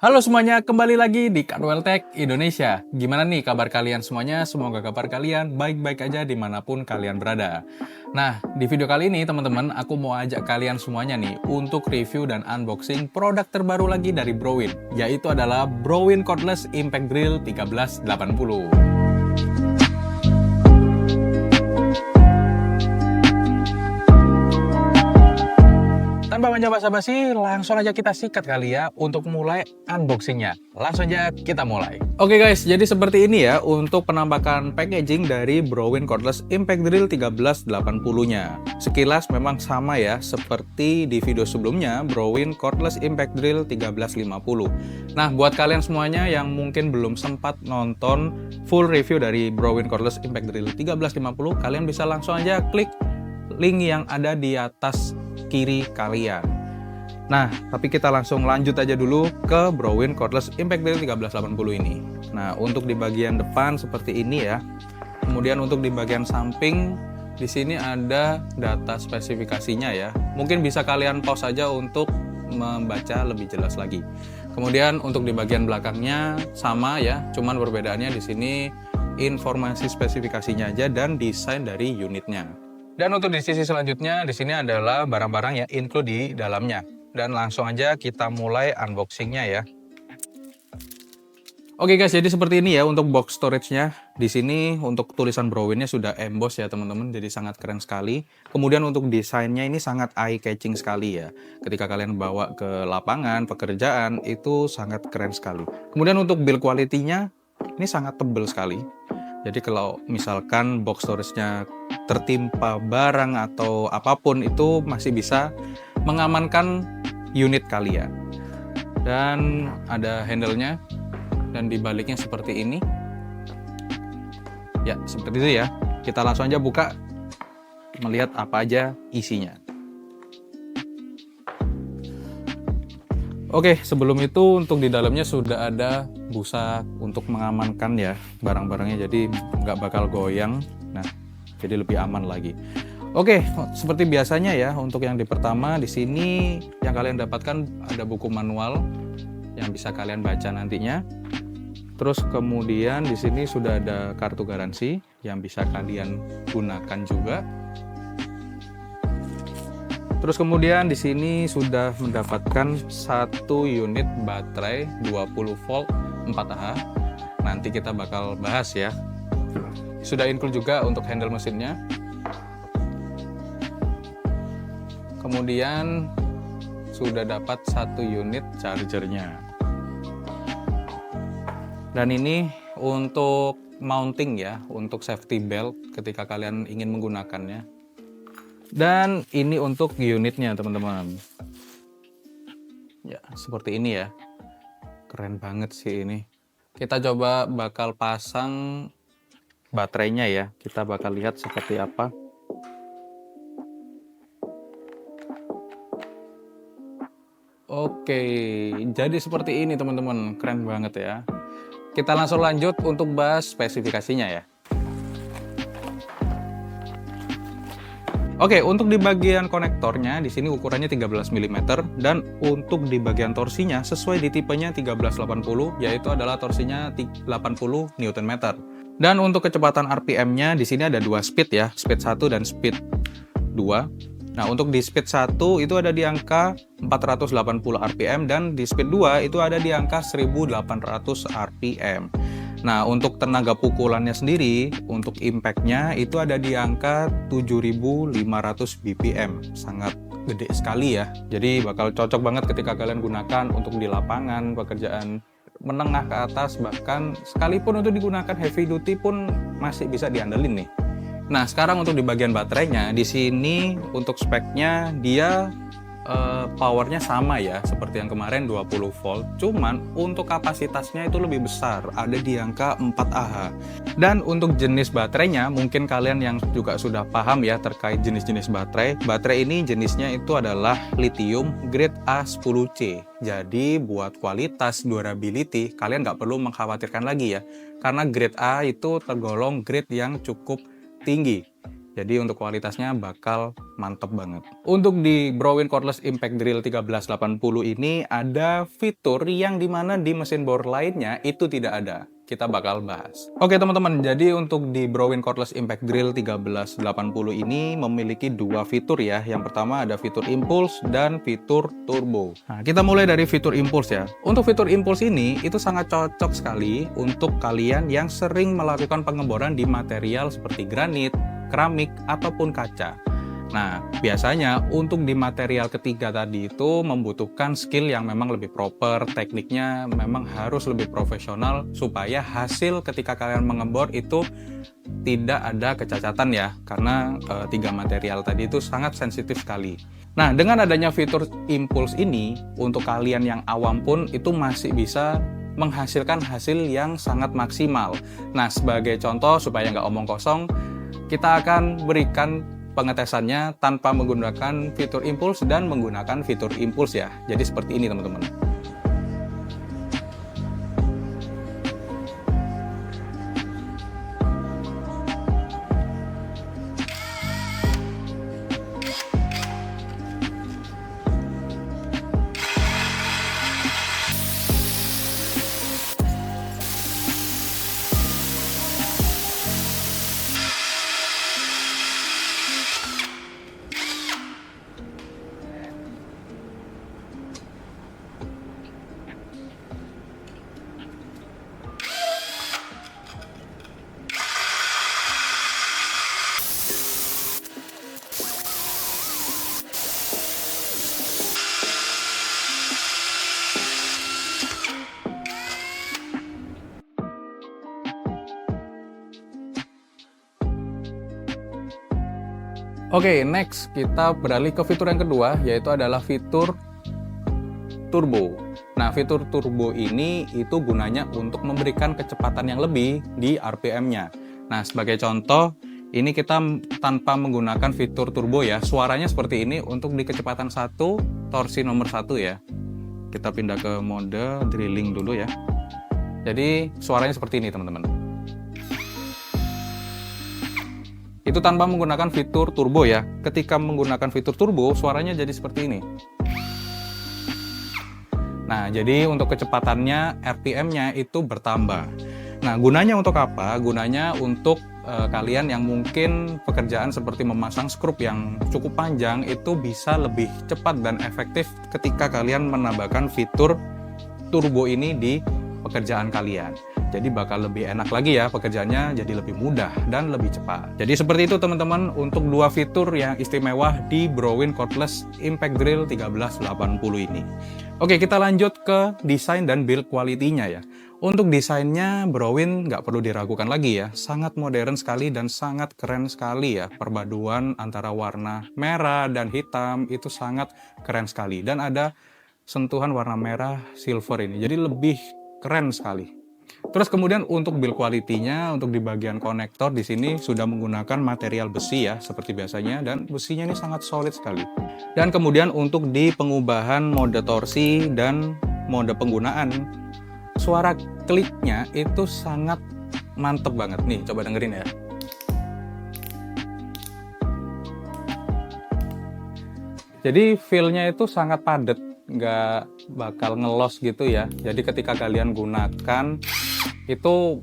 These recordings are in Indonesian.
Halo semuanya, kembali lagi di Cardwell Tech Indonesia. Gimana nih kabar kalian semuanya? Semoga kabar kalian baik-baik aja dimanapun kalian berada. Nah, di video kali ini teman-teman, aku mau ajak kalian semuanya nih untuk review dan unboxing produk terbaru lagi dari Browin, yaitu adalah Browin Cordless Impact Drill 1380. Tanpa banyak basa-basi, langsung aja kita sikat kali ya untuk mulai unboxingnya. Langsung aja kita mulai. Oke guys, jadi seperti ini ya untuk penampakan packaging dari Browin Cordless Impact Drill 1380-nya. Sekilas memang sama ya seperti di video sebelumnya Browin Cordless Impact Drill 1350. Nah, buat kalian semuanya yang mungkin belum sempat nonton full review dari Browin Cordless Impact Drill 1350, kalian bisa langsung aja klik link yang ada di atas kiri kalian. Nah, tapi kita langsung lanjut aja dulu ke Browin Cordless Impact Drill 1380 ini. Nah, untuk di bagian depan seperti ini ya. Kemudian untuk di bagian samping di sini ada data spesifikasinya ya. Mungkin bisa kalian pause saja untuk membaca lebih jelas lagi. Kemudian untuk di bagian belakangnya sama ya, cuman perbedaannya di sini informasi spesifikasinya aja dan desain dari unitnya. Dan untuk di sisi selanjutnya, di sini adalah barang-barang yang include di dalamnya. Dan langsung aja kita mulai unboxingnya ya. Oke guys, jadi seperti ini ya untuk box storage-nya. Di sini untuk tulisan Browin-nya sudah emboss ya teman-teman, jadi sangat keren sekali. Kemudian untuk desainnya ini sangat eye-catching sekali ya. Ketika kalian bawa ke lapangan, pekerjaan, itu sangat keren sekali. Kemudian untuk build quality-nya, ini sangat tebal sekali. Jadi kalau misalkan box storage-nya tertimpa barang atau apapun itu masih bisa mengamankan unit kalian. Dan ada handle-nya dan di baliknya seperti ini. Ya, seperti itu ya. Kita langsung aja buka melihat apa aja isinya. Oke, sebelum itu untuk di dalamnya sudah ada busa untuk mengamankan ya barang-barangnya, jadi nggak bakal goyang. Nah, jadi lebih aman lagi. Oke, seperti biasanya ya untuk yang di pertama di sini yang kalian dapatkan ada buku manual yang bisa kalian baca nantinya. Terus kemudian di sini sudah ada kartu garansi yang bisa kalian gunakan juga. Terus kemudian di sini sudah mendapatkan satu unit baterai 20 volt 4Ah. Nanti kita bakal bahas ya. Sudah include juga untuk handle mesinnya. Kemudian sudah dapat satu unit chargernya. Dan ini untuk mounting ya, untuk safety belt ketika kalian ingin menggunakannya. Dan ini untuk unitnya teman-teman. Ya, seperti ini ya. Keren banget sih ini. Kita coba bakal pasang baterainya ya. Kita bakal lihat seperti apa. Oke, jadi seperti ini teman-teman. Keren banget ya. Kita langsung lanjut untuk bahas spesifikasinya ya. Oke, untuk di bagian konektornya di sini ukurannya 13 mm dan untuk di bagian torsinya sesuai di tipenya 1380 yaitu adalah torsinya 80 Nm. Dan untuk kecepatan RPM-nya di sini ada dua speed ya, speed 1 dan speed 2. Nah, untuk di speed 1 itu ada di angka 480 RPM dan di speed 2 itu ada di angka 1800 RPM. Nah, untuk tenaga pukulannya sendiri, untuk impact-nya itu ada di angka 7500 BPM. Sangat gede sekali ya. Jadi bakal cocok banget ketika kalian gunakan untuk di lapangan, pekerjaan menengah ke atas, bahkan sekalipun untuk digunakan heavy duty pun masih bisa diandelin nih. Nah, sekarang untuk di bagian baterainya, di sini untuk speknya dia powernya sama ya seperti yang kemarin 20 volt, cuman untuk kapasitasnya itu lebih besar, ada di angka 4Ah. Dan untuk jenis baterainya mungkin kalian yang juga sudah paham ya terkait jenis-jenis baterai. Baterai ini jenisnya itu adalah lithium grade A10C. Jadi buat kualitas durability kalian nggak perlu mengkhawatirkan lagi ya, karena grade A itu tergolong grade yang cukup tinggi. Jadi untuk kualitasnya bakal mantep banget. Untuk di Browin Cordless Impact Drill 1380 ini ada fitur yang dimana di mesin bor lainnya itu tidak ada. Kita bakal bahas. Oke teman-teman, jadi untuk di Browin Cordless Impact Drill 1380 ini memiliki dua fitur ya. Yang pertama ada fitur Impulse dan fitur Turbo. Nah, kita mulai dari fitur Impulse ya. Untuk fitur Impulse ini itu sangat cocok sekali untuk kalian yang sering melakukan pengeboran di material seperti granit, keramik, ataupun kaca. Nah, biasanya untuk di material ketiga tadi itu membutuhkan skill yang memang lebih proper, tekniknya memang harus lebih profesional supaya hasil ketika kalian mengebor itu tidak ada kecacatan ya, karena tiga material tadi itu sangat sensitif sekali. Nah, dengan adanya fitur Impulse ini, untuk kalian yang awam pun itu masih bisa menghasilkan hasil yang sangat maksimal. Nah, sebagai contoh supaya nggak omong kosong, kita akan berikan pengetesannya tanpa menggunakan fitur Impulse dan menggunakan fitur Impulse ya. Jadi seperti ini teman-teman. Oke, next kita beralih ke fitur yang kedua, yaitu adalah fitur Turbo. Nah, fitur Turbo ini itu gunanya untuk memberikan kecepatan yang lebih di RPM-nya. Nah, sebagai contoh, ini kita tanpa menggunakan fitur Turbo ya, suaranya seperti ini untuk di kecepatan 1, torsi nomor 1 ya. Kita pindah ke mode drilling dulu ya. Jadi, suaranya seperti ini teman-teman. Itu tanpa menggunakan fitur turbo ya. Ketika menggunakan fitur turbo, suaranya jadi seperti ini. Nah, jadi untuk kecepatannya, RPM-nya itu bertambah. Nah, gunanya untuk apa? Gunanya untuk kalian yang mungkin pekerjaan seperti memasang skrup yang cukup panjang, itu bisa lebih cepat dan efektif ketika kalian menambahkan fitur turbo ini di pekerjaan kalian. Jadi bakal lebih enak lagi ya pekerjaannya, jadi lebih mudah dan lebih cepat. Jadi seperti itu teman-teman untuk dua fitur yang istimewa di Browin Cordless Impact Drill 1380 ini. Oke, kita lanjut ke desain dan build quality-nya ya. Untuk desainnya Browin nggak perlu diragukan lagi ya, sangat modern sekali dan sangat keren sekali ya. Perpaduan antara warna merah dan hitam itu sangat keren sekali. Dan ada sentuhan warna merah silver ini, jadi lebih keren sekali. Terus kemudian untuk build quality-nya, untuk di bagian konektor di sini sudah menggunakan material besi ya, seperti biasanya, dan besinya ini sangat solid sekali. Dan kemudian untuk di pengubahan mode torsi dan mode penggunaan, suara kliknya itu sangat mantep banget. Nih, coba dengerin ya. Jadi feel-nya itu sangat padat, nggak bakal ngelos gitu ya. Jadi ketika kalian gunakan itu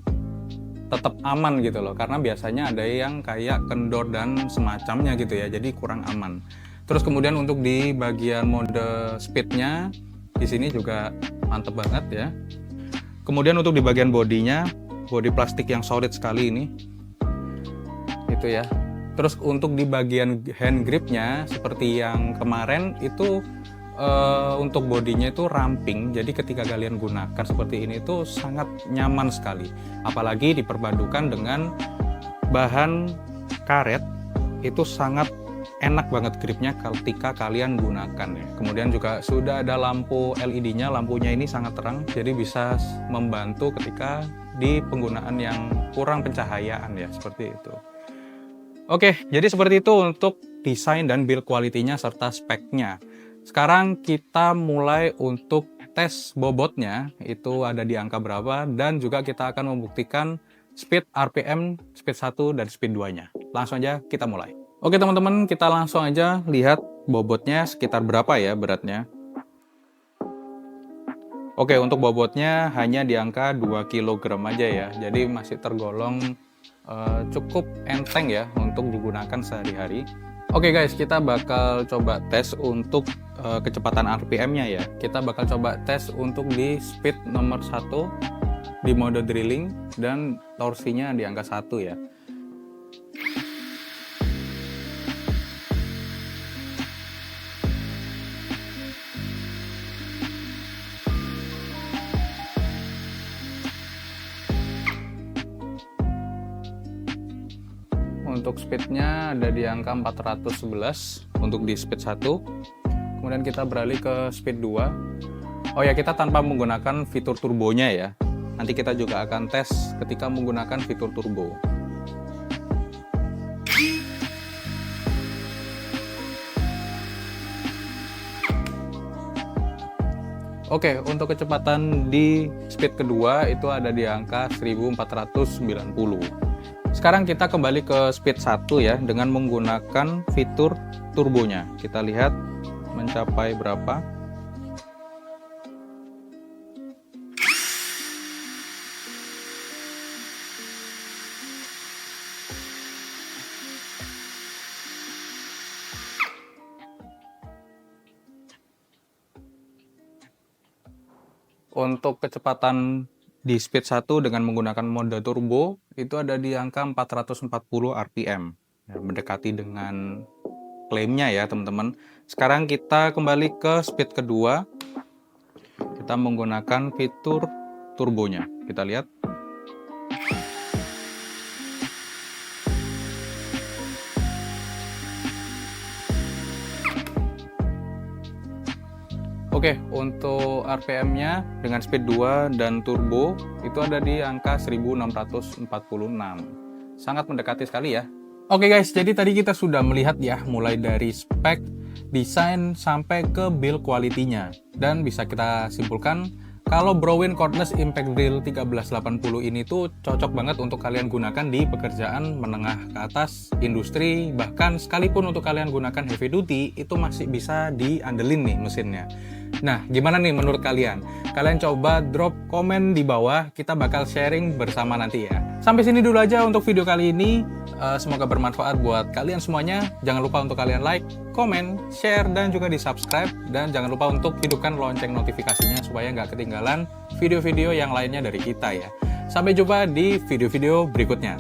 tetap aman gitu loh, karena biasanya ada yang kayak kendor dan semacamnya gitu ya, jadi kurang aman. Terus kemudian untuk di bagian mode speednya di sini juga mantep banget ya. Kemudian untuk di bagian bodinya, bodi plastik yang solid sekali ini, itu ya. Terus untuk di bagian hand gripnya seperti yang kemarin itu untuk bodinya itu ramping, jadi ketika kalian gunakan seperti ini itu sangat nyaman sekali, apalagi diperpadukan dengan bahan karet, itu sangat enak banget gripnya ketika kalian gunakan ya. Kemudian juga sudah ada lampu LED-nya, lampunya ini sangat terang, jadi bisa membantu ketika di penggunaan yang kurang pencahayaan ya, seperti itu. Oke, jadi seperti itu untuk desain dan build quality-nya serta speknya. Sekarang kita mulai untuk tes bobotnya, itu ada di angka berapa, dan juga kita akan membuktikan speed RPM, speed 1 dan speed 2-nya. langsung aja kita mulai. Oke teman-teman, kita langsung aja lihat bobotnya sekitar berapa ya beratnya. Oke, untuk bobotnya hanya di angka 2 kg aja ya, jadi masih tergolong cukup enteng ya untuk digunakan sehari-hari. Oke guys, kita bakal coba tes untuk kecepatan RPM-nya ya. Kita bakal coba tes untuk di speed nomor 1 di mode drilling dan torsinya di angka 1 ya. Untuk speednya ada di angka 411 untuk di speed 1. Kemudian kita beralih ke speed 2. Oh ya, kita tanpa menggunakan fitur turbonya ya. Nanti kita juga akan tes ketika menggunakan fitur turbo. Oke, untuk kecepatan di speed kedua itu ada di angka 1490. Sekarang kita kembali ke speed 1 ya, dengan menggunakan fitur turbonya. Kita lihat mencapai berapa. Untuk kecepatan di speed 1 dengan menggunakan mode turbo itu ada di angka 440 rpm ya, mendekati dengan klaimnya ya teman-teman. Sekarang kita kembali ke speed kedua, kita menggunakan fitur turbonya. Kita lihat. Oke, untuk RPM-nya dengan speed 2 dan turbo itu ada di angka 1646. Sangat mendekati sekali ya. Oke guys, jadi tadi kita sudah melihat ya mulai dari spek, desain sampai ke build quality-nya. Dan bisa kita simpulkan kalau Browin Cordless Impact Drill 1380 ini tuh cocok banget untuk kalian gunakan di pekerjaan menengah ke atas, industri, bahkan sekalipun untuk kalian gunakan heavy duty, itu masih bisa diandelin nih mesinnya. Nah, gimana nih menurut kalian? Kalian coba drop komen di bawah, kita bakal sharing bersama nanti ya. Sampai sini dulu aja untuk video kali ini. Semoga bermanfaat buat kalian semuanya. Jangan lupa untuk kalian like, komen, share, dan juga di-subscribe. Dan jangan lupa untuk hidupkan lonceng notifikasinya supaya nggak ketinggalan video-video yang lainnya dari kita ya. Sampai jumpa di video-video berikutnya.